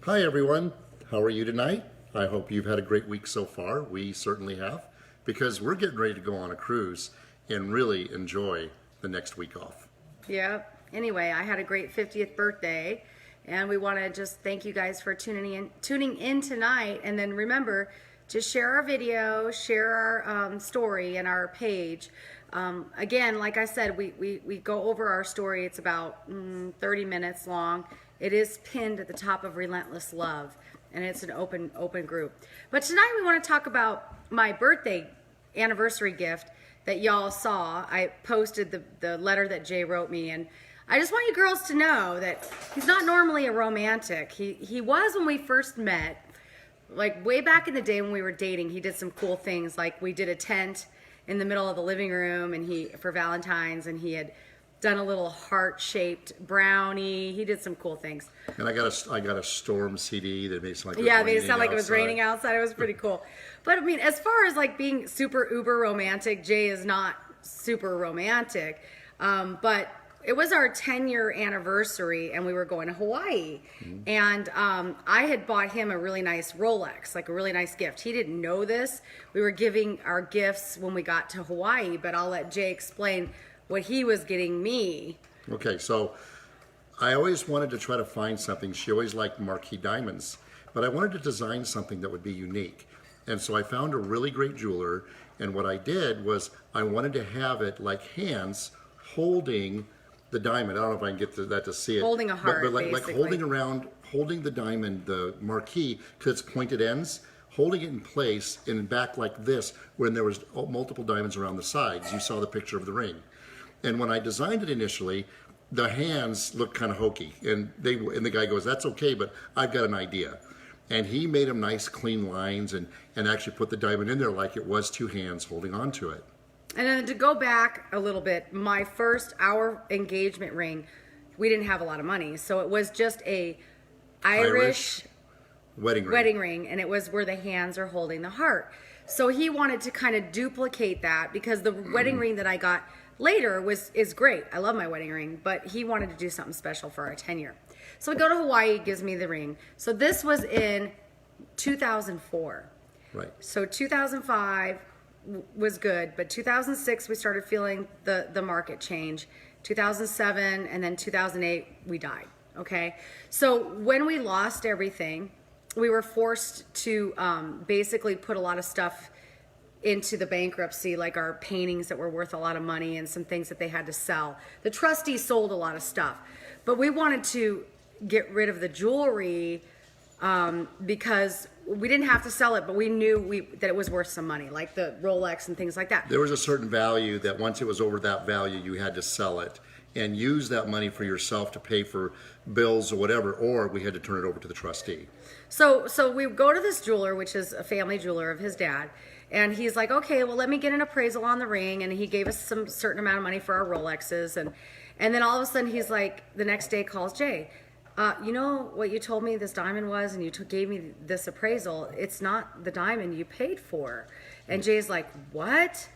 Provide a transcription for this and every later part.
Hi everyone, how are you tonight? I hope you've had a great week so far. We certainly have, because we're getting ready to go on a cruise and really enjoy the next week off. Yep. Anyway, I had a great 50th birthday, and we want to just thank you guys for tuning in tonight. And then remember, just share our video, share our story and our page. Again, like I said, we go over our story. It's about 30 minutes long. It is pinned at the top of Relentless Love, and it's an open group. But tonight we want to talk about my birthday anniversary gift that y'all saw. I posted the letter that Jay wrote me, and I just want you girls to know that he's not normally a romantic. He was when we first met, like way back in the day when we were dating. He did some cool things, like we did a tent in the middle of the living room, and for Valentine's, and he had done a little heart-shaped brownie. He did some cool things. And I got a Storm CD that made it sound like it made it sound like it was raining outside. It was pretty cool. But I mean, as far as like being super uber romantic, Jay is not super romantic. But it was our 10-year anniversary, and we were going to Hawaii. Mm-hmm. And I had bought him a really nice Rolex, like a really nice gift. He didn't know this. We were giving our gifts when we got to Hawaii, but I'll let Jay explain what he was getting me. Okay, so I always wanted to try to find something. She always liked marquee diamonds, but I wanted to design something that would be unique. And so I found a really great jeweler, and what I did was I wanted to have it like hands holding the diamond. I don't know if I can get that to see it. Holding a heart, but like holding the diamond, the marquee, because it's pointed ends, holding it in place and back like this when there was multiple diamonds around the sides. You saw the picture of the ring. And when I designed it initially, the hands looked kind of hokey, and the guy goes, "That's okay, but I've got an idea." And he made them nice, clean lines, and actually put the diamond in there like it was two hands holding on to it. And then to go back a little bit, our engagement ring, we didn't have a lot of money, so it was just a Irish wedding ring, and it was where the hands are holding the heart. So he wanted to kind of duplicate that, because the wedding ring that I got later is great. I love my wedding ring, but he wanted to do something special for our 10-year. So we go to Hawaii, he gives me the ring. So this was in 2004. Right. So 2005 was good, but 2006 we started feeling the market change. 2007 and then 2008 we died. Okay. So when we lost everything, we were forced to basically put a lot of stuff into the bankruptcy, like our paintings that were worth a lot of money and some things that they had to sell. The trustees sold a lot of stuff, but we wanted to get rid of the jewelry because we didn't have to sell it, but we knew that it was worth some money, like the Rolex and things like that. There was a certain value that once it was over that value, you had to sell it and use that money for yourself to pay for bills or whatever, or we had to turn it over to the trustee. So we go to this jeweler, which is a family jeweler of his dad, and he's like, okay, well, let me get an appraisal on the ring, and he gave us some certain amount of money for our Rolexes, and then all of a sudden he's like, the next day calls Jay, you know what you told me this diamond was, and you gave me this appraisal, it's not the diamond you paid for. And Jay's like, what?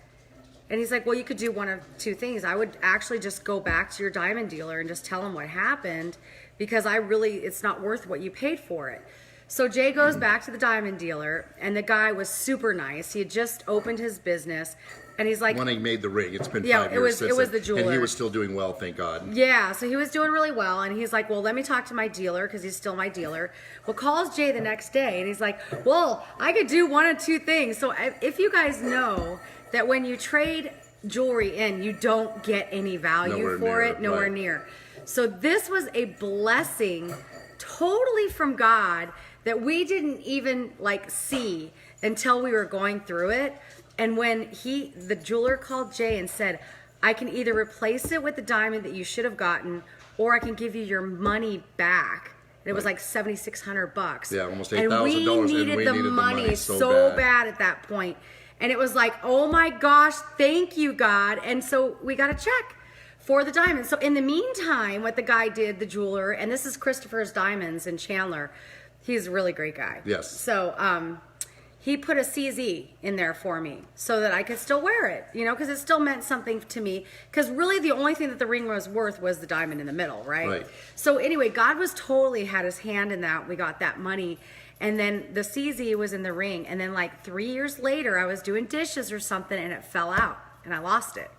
And he's like, well, you could do one of two things. I would actually just go back to your diamond dealer and just tell him what happened, because it's not worth what you paid for it. So Jay goes back to the diamond dealer, and the guy was super nice. He had just opened his business, and he's like, when he made the ring, it's been 5 years since. It was the jeweler, and he was still doing well, thank God. Yeah, so he was doing really well, and he's like, well, let me talk to my dealer, because he's still my dealer. Well, calls Jay the next day, and he's like, well, I could do one of two things. So if you guys know that when you trade jewelry in, you don't get any value nowhere near. So this was a blessing totally from God that we didn't even see until we were going through it. And when the jeweler called Jay and said, I can either replace it with the diamond that you should have gotten, or I can give you your money back. And it was like $7,600. Yeah, almost $8,000. And we needed the money so bad at that point. And it was like, oh my gosh, thank you, God. And so we got a check for the diamond. So in the meantime, what the guy did, the jeweler, and this is Christopher's Diamonds in Chandler. He's a really great guy. Yes. So he put a CZ in there for me so that I could still wear it, you know, because it still meant something to me. Because really the only thing that the ring was worth was the diamond in the middle, right? Right. So anyway, God was totally had his hand in that. We got that money. And then the CZ was in the ring. And then like 3 years later, I was doing dishes or something and it fell out and I lost it.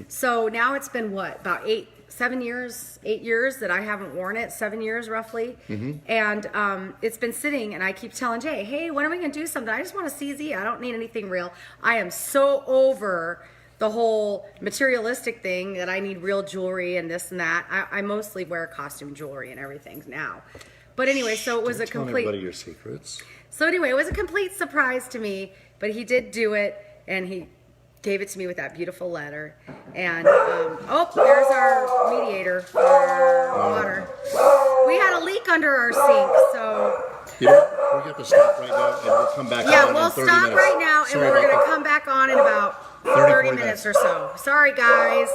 So now it's been what, about 8 years that I haven't worn it, 7 years roughly. And it's been sitting and I keep telling Jay, hey, when are we going to do something? I just want a CZ. I don't need anything real. I am so over the whole materialistic thing that I need real jewelry and this and that. I mostly wear costume jewelry and everything now. But anyway, so it was a Tell complete... everybody your secrets. So anyway, it was a complete surprise to me, but he did do it and he gave it to me with that beautiful letter. And, oh, there's our mediator for water. We had a leak under our sink, so... You know, we have to stop right now, and we'll come back Yeah, on we'll in 30 stop minutes. right now, and Sorry we're about going to that. come back on in about 30, 30 minutes or so. Sorry, guys.